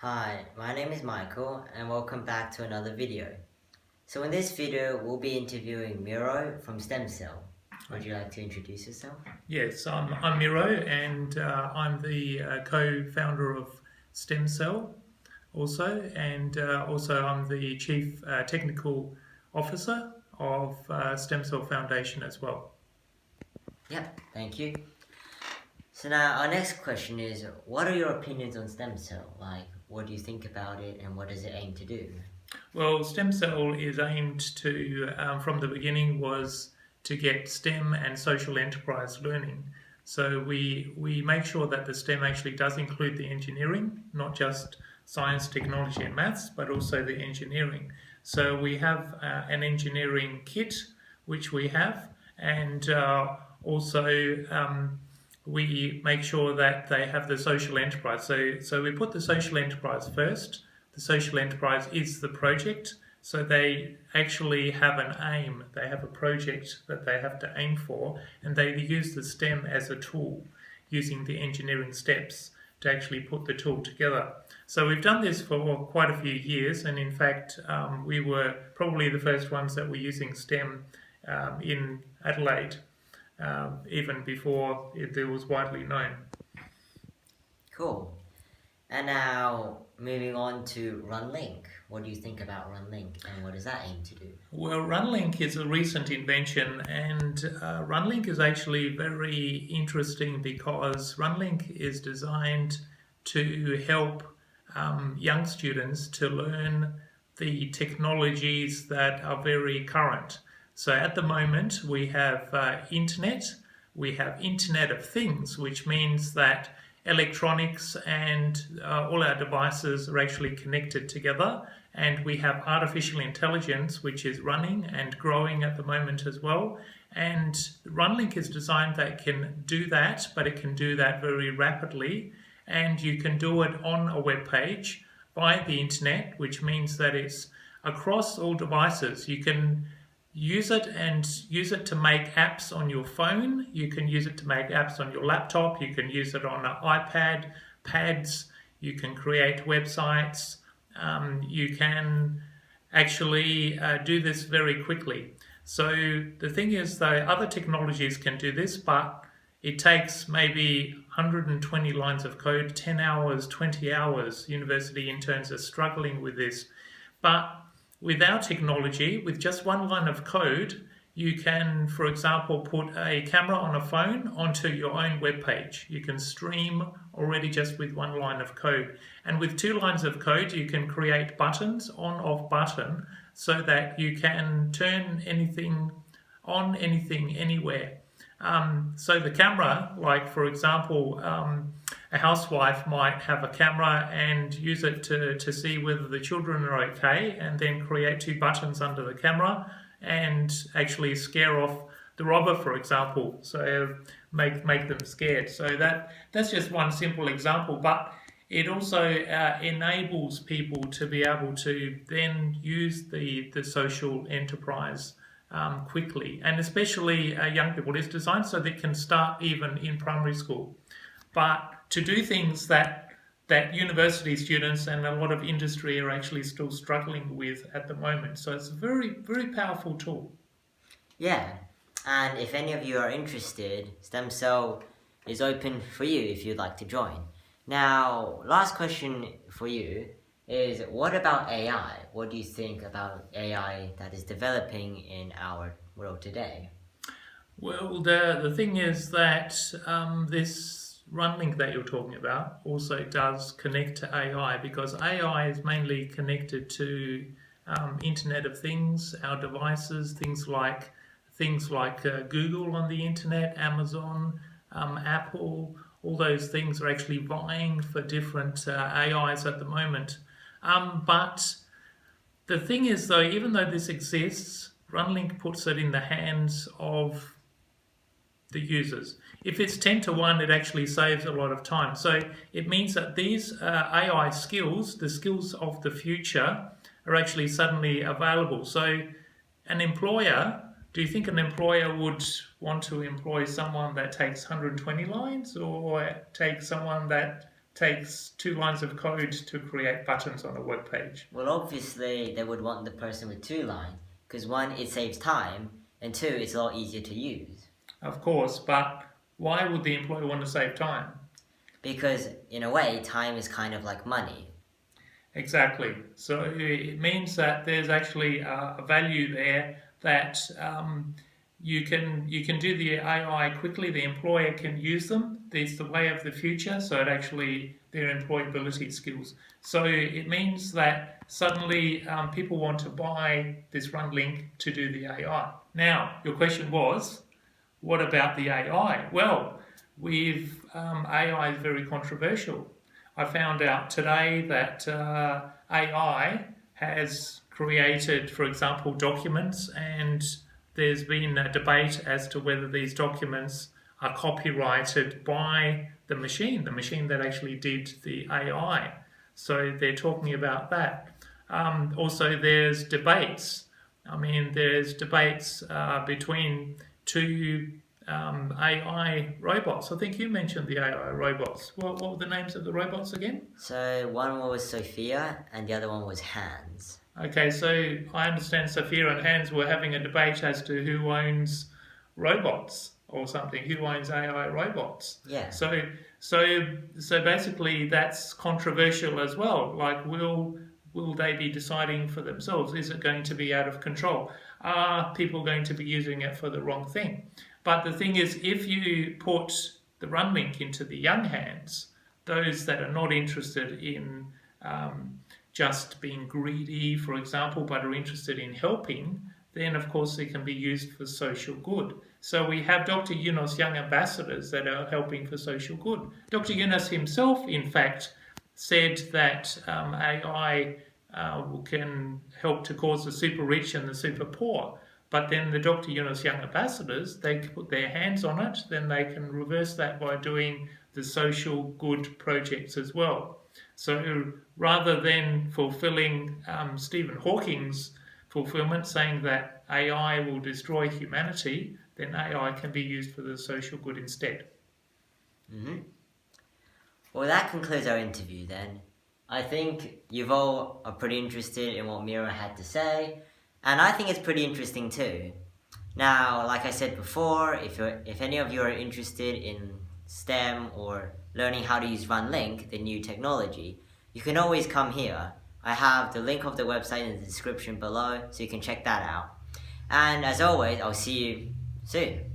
Hi, my name is Michael and welcome back to another video. So in this video, we'll be interviewing Miro from STEMSEL. Would you like to introduce yourself? Yes, I'm Miro and I'm the co-founder of STEMSEL also, and also I'm the Chief Technical Officer of STEMSEL Foundation as well. Yep, thank you. So now our next question is, what are your opinions on STEMSEL? Like, what do you think about it and what does it aim to do? Well, STEMSEL is aimed to, from the beginning, was to get STEM and social enterprise learning. So we make sure that the STEM actually does include the engineering, not just science, technology and maths, but also the engineering. So we have an engineering kit, which we have, and also we make sure that they have the social enterprise. So we put the social enterprise first. The social enterprise is the project. So they actually have an aim. They have a project that they have to aim for, and they use the STEM as a tool, using the engineering steps to actually put the tool together. So we've done this for quite a few years, and in fact, we were probably the first ones that were using STEM in Adelaide. Even before it was widely known. Cool. And now, moving on to runlinc. What do you think about runlinc and what does that aim to do? Well, runlinc is a recent invention, and runlinc is actually very interesting because runlinc is designed to help young students to learn the technologies that are very current. So at the moment we have internet of things, which means that electronics and all our devices are actually connected together, and we have artificial intelligence which is running and growing at the moment as well, and runlinc is designed that can do that, but it can do that very rapidly, and you can do it on a web page via the internet, which means that it's across all devices. You can use it to make apps on your phone. You can use it to make apps on your laptop. You can use it on an iPad, pads. You can create websites. You can actually do this very quickly. So the thing is, though, other technologies can do this, but it takes maybe 120 lines of code, 10 hours, 20 hours. University interns are struggling with this. But with our technology, with just one line of code, you can, for example, put a camera on a phone onto your own web page. You can stream already just with one line of code. And with 2 lines of code, you can create buttons, on-off button, so that you can turn anything on, anything, anywhere. So the camera, like for example, a housewife might have a camera and use it to see whether the children are okay, and then create 2 buttons under the camera and actually scare off the robber, for example. So make them scared. So that's just one simple example, but it also enables people to be able to then use the social enterprise quickly, and especially young people. It's designed so they can start even in primary school, but to do things that university students and a lot of industry are actually still struggling with at the moment. So it's a very, very powerful tool. Yeah, and if any of you are interested, STEMSEL is open for you if you'd like to join. Now, last question for you is, what about AI? What do you think about AI that is developing in our world today? Well, the thing is that this runlinc that you're talking about also does connect to AI, because AI is mainly connected to Internet of Things, our devices, things like Google on the internet, Amazon, Apple. All those things are actually vying for different AIs at the moment. But the thing is, though, even though this exists, runlinc puts it in the hands of the users. If it's 10 to 1, it actually saves a lot of time. So it means that these AI skills, the skills of the future, are actually suddenly available. So an employer, do you think an employer would want to employ someone that takes 120 lines, or take someone that takes 2 lines of code to create buttons on a web page. Well, obviously, they would want the person with 2 lines, because 1, it saves time, and 2, it's a lot easier to use. Of course, but why would the employer want to save time? Because, in a way, time is kind of like money. Exactly. So it means that there's actually a value there that you can do the AI quickly. The employer can use them. It's the way of the future. So it actually their employability skills. So it means that suddenly people want to buy this runlinc to do the AI. Now your question was, what about the AI? Well, AI is very controversial. I found out today that AI has created, for example, documents, and there's been a debate as to whether these documents are copyrighted by the machine that actually did the AI. So they're talking about that. Also, there's debates. There's debates between 2 AI robots. I think you mentioned the AI robots. What were the names of the robots again? So one was Sophia and the other one was Hans. Okay, so I understand Sophia and Hans were having a debate as to who owns robots or something. Who owns AI robots? Yeah. So basically that's controversial as well. Like, will they be deciding for themselves? Is it going to be out of control? Are people going to be using it for the wrong thing? But the thing is, if you put the runlinc into the young hands, those that are not interested in just being greedy, for example, but are interested in helping, then of course it can be used for social good. So we have Dr. Yunus' young ambassadors that are helping for social good. Dr. Yunus himself, in fact, said that AI can help to cause the super rich and the super poor. But then the Dr. Yunus Young Ambassadors, they put their hands on it, then they can reverse that by doing the social good projects as well. So rather than fulfilling Stephen Hawking's fulfillment, saying that AI will destroy humanity, then AI can be used for the social good instead. Mm-hmm. Well, that concludes our interview then. I think you all are pretty interested in what Miro had to say, and I think it's pretty interesting too. Now, like I said before, if any of you are interested in STEM or learning how to use runlinc, the new technology, you can always come here. I have the link of the website in the description below, so you can check that out. And as always, I'll see you soon.